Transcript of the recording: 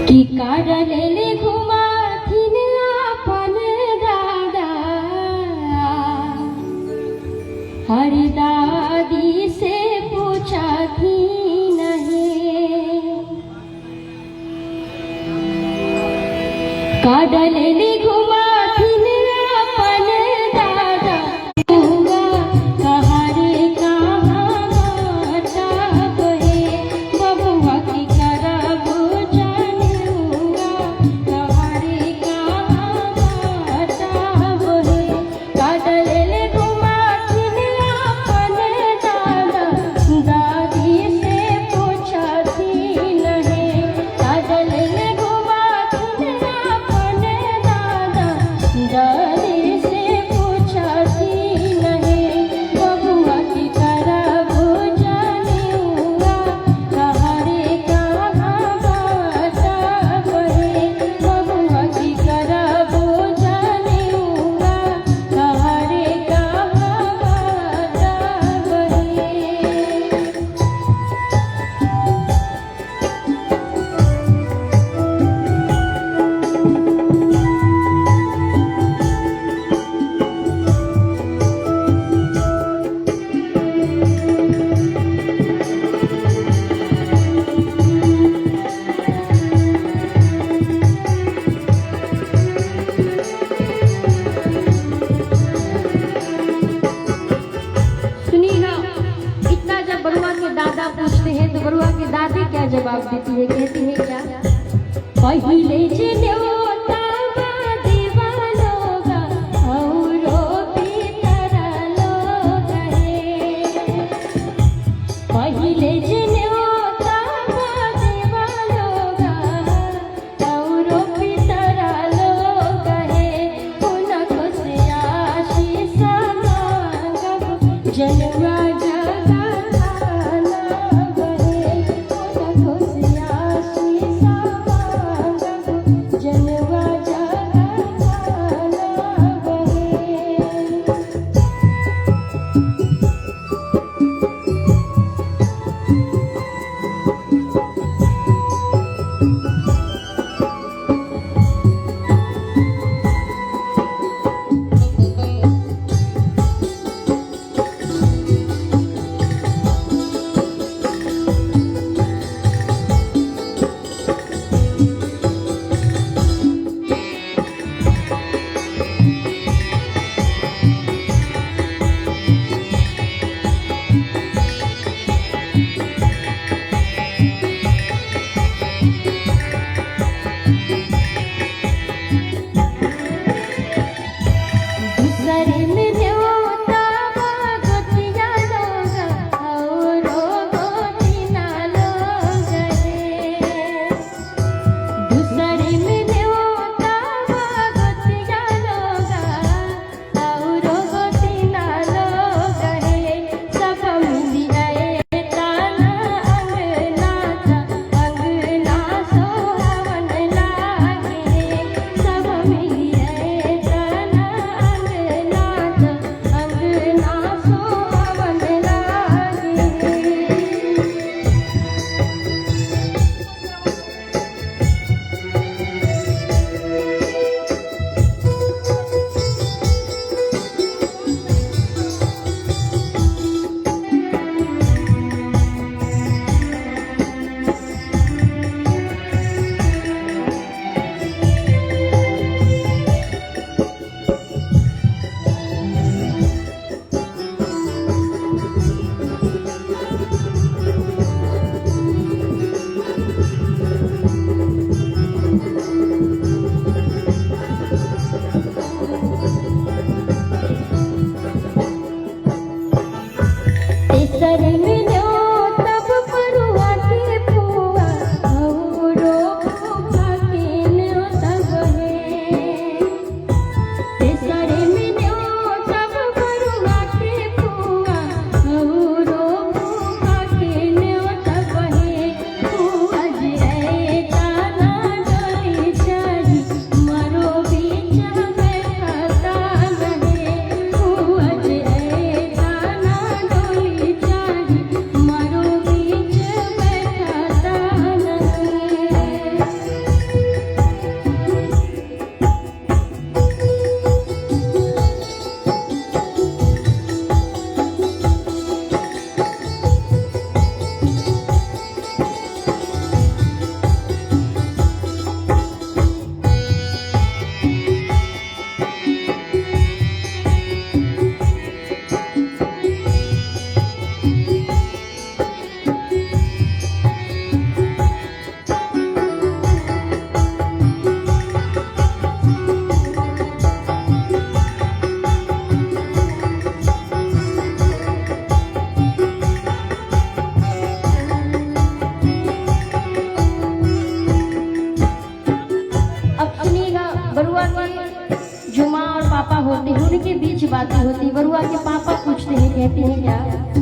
कि काडले घुमाथिन आपन दादा हर दादी से पूछा थी नहीं काडले घुमाथिन आपन दादा कहारे कहाँ माता बहे बबुआ की करब जानुआ कहारे कहाँ माता बहे काडले घुमाथिन आपन दादा दादी से पूछा थी नहीं काडले घुमाथिन आपन दादा दादी से पूछा थी नहीं बबुआ की करब जानुआ कहारे कहाँ माता बहे बबुआ की करब जानुआ कहारे कहाँ माता बहे। सुनिए ना, इतना जब बरुआ के दादा पूछते हैं तो बरुआ के दादी क्या जवाब देती है, कहती है क्या? पहिले जे न्योता देवा लोगा औरो पितरा लोग है पहिले जे न्योता देवा लोगा औरो पितरा लोग है उनको से आशीष मांगब जनुआ जगा थाना बहे उनको से आशीष मांगब बातें होती। बरुआ के पापा पूछते हैं, कहते हैं क्या?